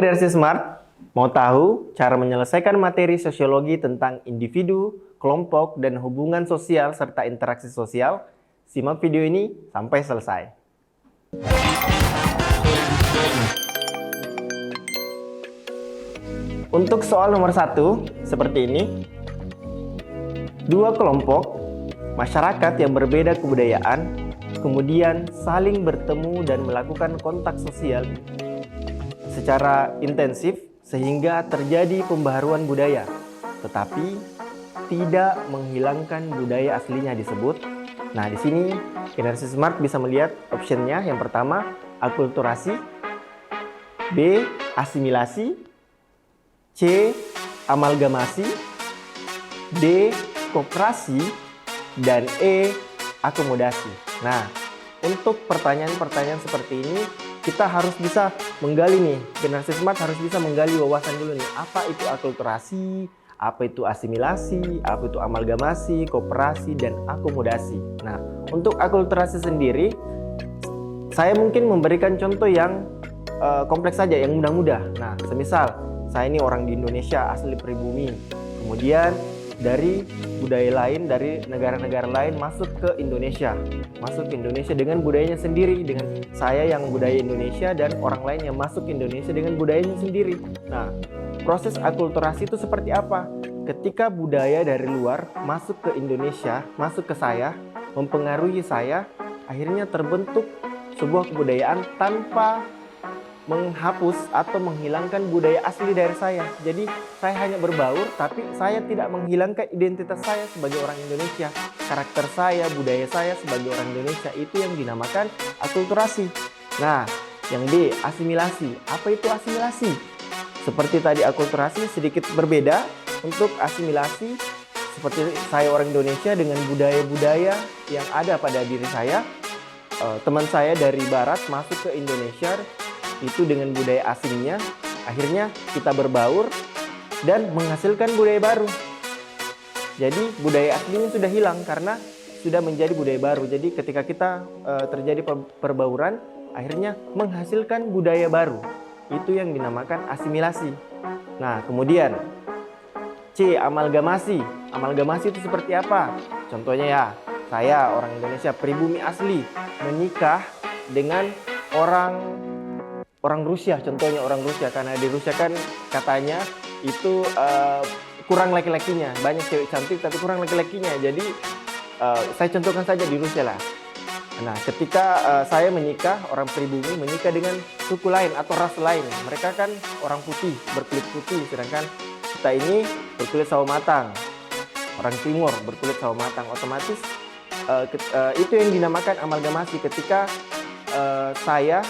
Generasi Smart, mau tahu cara menyelesaikan materi sosiologi tentang individu, kelompok, dan hubungan sosial serta interaksi sosial? Simak video ini sampai selesai. Untuk soal nomor 1, seperti ini. Dua kelompok masyarakat yang berbeda kebudayaan kemudian saling bertemu dan melakukan kontak sosial secara intensif sehingga terjadi pembaharuan budaya, tetapi tidak menghilangkan budaya aslinya disebut. Nah, di sini Generasi Smart bisa melihat optionnya. Yang pertama, akulturasi, B, asimilasi, C, amalgamasi, D, koperasi, dan E, akomodasi. Nah, untuk pertanyaan-pertanyaan seperti ini kita harus bisa menggali nih. Generasi Smart harus bisa menggali wawasan dulu nih. Apa itu akulturasi, apa itu asimilasi, apa itu amalgamasi, koperasi, dan akomodasi. Nah, untuk akulturasi sendiri, saya mungkin memberikan contoh yang kompleks saja, yang mudah-mudah. Nah, semisal saya ini orang di Indonesia, asli pribumi. Kemudian dari budaya lain, dari negara-negara lain masuk ke Indonesia dengan budayanya sendiri, dengan saya yang budaya Indonesia dan orang lain yang masuk ke Indonesia dengan budayanya sendiri. Nah, proses akulturasi itu seperti apa? Ketika budaya dari luar masuk ke Indonesia, masuk ke saya, mempengaruhi saya, akhirnya terbentuk sebuah kebudayaan tanpa menghapus atau menghilangkan budaya asli dari saya. Jadi saya hanya berbaur, tapi saya tidak menghilangkan identitas saya sebagai orang Indonesia. Karakter saya, budaya saya sebagai orang Indonesia, itu yang dinamakan akulturasi. Nah, yang D, asimilasi. Apa itu asimilasi? Seperti tadi akulturasi, sedikit berbeda. Untuk asimilasi, seperti saya orang Indonesia dengan budaya-budaya yang ada pada diri saya. Teman saya dari barat masuk ke Indonesia, itu dengan budaya asingnya, akhirnya kita berbaur dan menghasilkan budaya baru. Jadi budaya aslinya sudah hilang karena sudah menjadi budaya baru. Jadi ketika kita terjadi perbauran, akhirnya menghasilkan budaya baru. Itu yang dinamakan asimilasi. Nah, kemudian C, amalgamasi. Amalgamasi itu seperti apa? Contohnya ya, saya orang Indonesia pribumi asli menikah dengan orang Rusia, contohnya orang Rusia, karena di Rusia kan katanya itu kurang laki-lakinya, banyak cewek cantik tapi kurang laki-lakinya. Jadi saya contohkan saja di Rusia lah. Nah, ketika saya menikah, orang pribumi menikah dengan suku lain atau ras lain, mereka kan orang putih, berkulit putih, sedangkan kita ini berkulit sawo matang, orang timur berkulit sawo matang, otomatis itu yang dinamakan amalgamasi. Ketika saya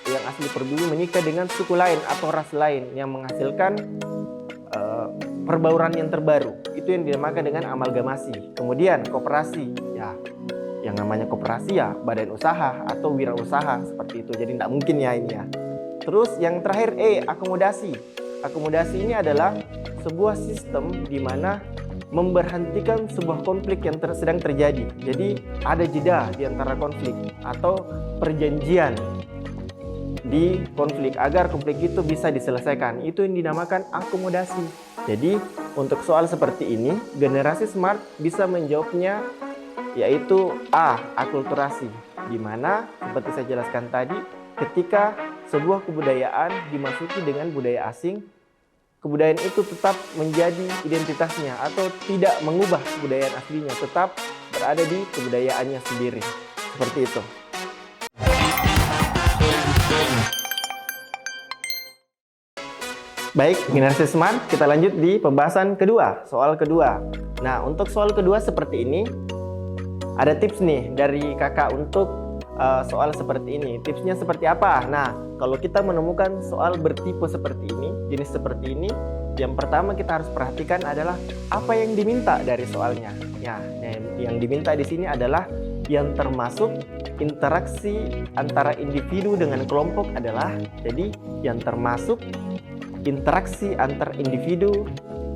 yang asli pribumi menikah dengan suku lain atau ras lain yang menghasilkan perbauran yang terbaru, itu yang dinamakan dengan amalgamasi. Kemudian koperasi, ya yang namanya koperasi ya badan usaha atau wirausaha seperti itu. Jadi tidak mungkin ya ini ya. Terus yang terakhir E, akomodasi. Akomodasi ini adalah sebuah sistem di mana memberhentikan sebuah konflik yang sedang terjadi. Jadi ada jeda di antara konflik atau perjanjian di konflik agar konflik itu bisa diselesaikan. Itu yang dinamakan akomodasi. Jadi untuk soal seperti ini Generasi Smart bisa menjawabnya yaitu A, akulturasi, di mana seperti saya jelaskan tadi, ketika sebuah kebudayaan dimasuki dengan budaya asing, kebudayaan itu tetap menjadi identitasnya atau tidak mengubah kebudayaan aslinya, tetap berada di kebudayaannya sendiri. Seperti itu. Baik, Generasi Smart, kita lanjut di pembahasan kedua, soal kedua. Nah, untuk soal kedua seperti ini, ada tips nih dari kakak untuk soal seperti ini. Tipsnya seperti apa? Nah, kalau kita menemukan soal bertipe seperti ini, jenis seperti ini, yang pertama kita harus perhatikan adalah apa yang diminta dari soalnya. Ya, yang diminta di sini adalah yang termasuk interaksi antara individu dengan kelompok adalah, jadi yang termasuk interaksi antar individu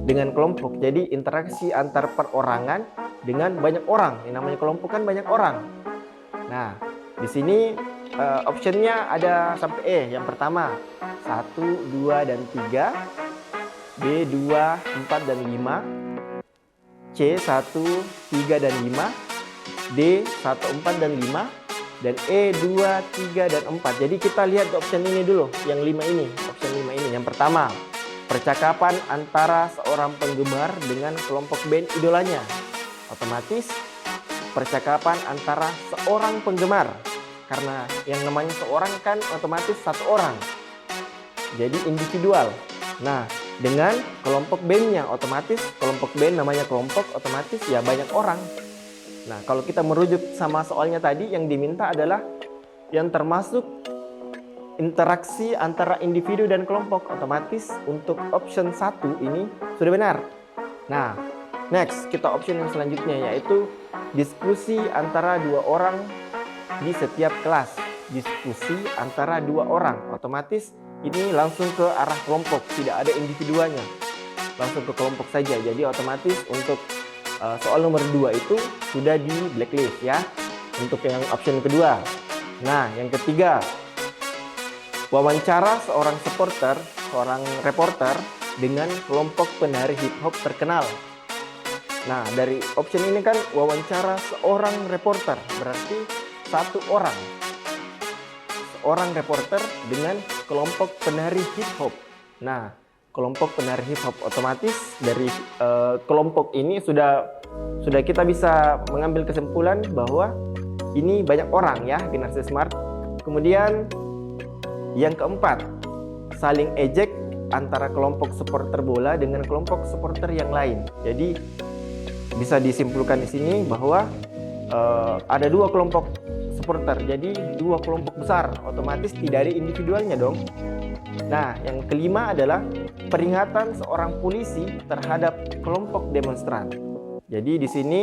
dengan kelompok. Jadi interaksi antar perorangan dengan banyak orang. Yang namanya kelompok kan banyak orang. Nah, di sini optionnya ada sampai E. Yang pertama 1, 2, dan 3, B 2, 4, dan 5, C 1, 3, dan 5, D 1, 4, dan 5, dan E 2, 3, dan 4. Jadi kita lihat option ini dulu, yang 5 ini, option 5 ini. Yang pertama, percakapan antara seorang penggemar dengan kelompok band idolanya. Otomatis percakapan antara seorang penggemar, karena yang namanya seorang kan otomatis satu orang, jadi individual. Nah, dengan kelompok bandnya, otomatis kelompok band namanya kelompok, otomatis ya banyak orang. Nah, kalau kita merujuk sama soalnya tadi, yang diminta adalah yang termasuk interaksi antara individu dan kelompok. Otomatis untuk option 1 ini sudah benar. Nah, next kita option yang selanjutnya, yaitu diskusi antara 2 orang di setiap kelas. Diskusi antara 2 orang, otomatis ini langsung ke arah kelompok, tidak ada individuanya, langsung ke kelompok saja. Jadi otomatis untuk soal nomor 2 itu sudah di blacklist ya, untuk yang option kedua. Nah, yang ketiga, wawancara seorang supporter, seorang reporter dengan kelompok penari hip hop terkenal. Nah, dari option ini kan wawancara seorang reporter, berarti satu orang. Seorang reporter dengan kelompok penari hip hop. Nah, kelompok penari hip hop, otomatis dari kelompok ini sudah kita bisa mengambil kesimpulan bahwa ini banyak orang ya, generasi smart. Kemudian yang keempat, saling ejek antara kelompok supporter bola dengan kelompok supporter yang lain. Jadi bisa disimpulkan di sini bahwa ada 2 kelompok supporter, jadi 2 kelompok besar, otomatis tidak ada individualnya dong. Nah, yang kelima adalah peringatan seorang polisi terhadap kelompok demonstran. Jadi di sini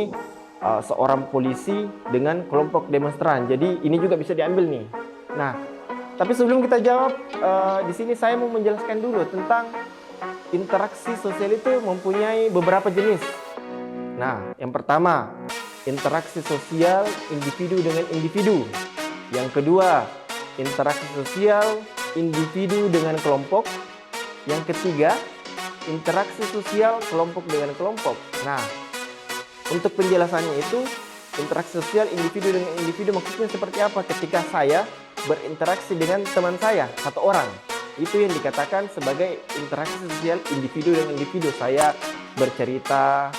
seorang polisi dengan kelompok demonstran. Jadi ini juga bisa diambil nih. Nah, tapi sebelum kita jawab, di sini saya mau menjelaskan dulu tentang interaksi sosial itu mempunyai beberapa jenis. Nah, yang pertama, interaksi sosial individu dengan individu. Yang kedua, interaksi sosial individu dengan kelompok. Yang ketiga, interaksi sosial kelompok dengan kelompok. Nah, untuk penjelasannya itu, interaksi sosial individu dengan individu maksudnya seperti apa? Ketika saya berinteraksi dengan teman saya, satu orang, itu yang dikatakan sebagai interaksi sosial individu dengan individu. Saya bercerita,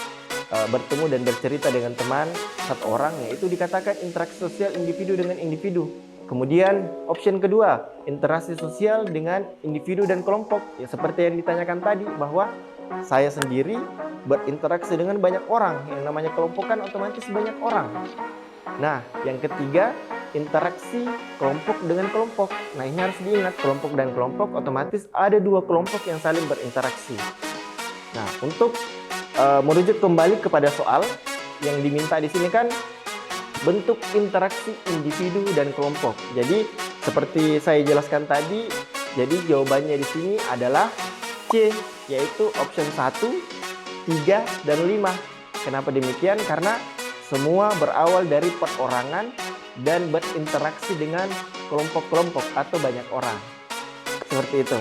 bertemu dan bercerita dengan teman satu orang, yaitu dikatakan interaksi sosial individu dengan individu. Kemudian option kedua, interaksi sosial dengan individu dan kelompok. Ya seperti yang ditanyakan tadi, bahwa saya sendiri berinteraksi dengan banyak orang. Yang namanya kelompok kan otomatis banyak orang. Nah, yang ketiga, interaksi kelompok dengan kelompok. Nah, ini harus diingat, kelompok dan kelompok otomatis ada 2 kelompok yang saling berinteraksi. Nah, untuk merujuk kembali kepada soal yang diminta di sini kan bentuk interaksi individu dan kelompok. Jadi seperti saya jelaskan tadi, jadi jawabannya di sini adalah C, yaitu option 1, 3, dan 5. Kenapa demikian? Karena semua berawal dari perorangan dan berinteraksi dengan kelompok-kelompok atau banyak orang. Seperti itu.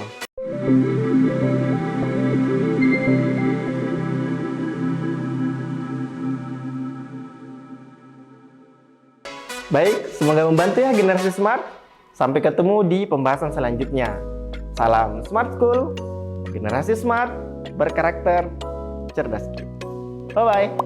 Baik, semoga membantu ya generasi smart. Sampai ketemu di pembahasan selanjutnya. Salam Smart School, generasi smart, berkarakter, cerdas. Bye-bye.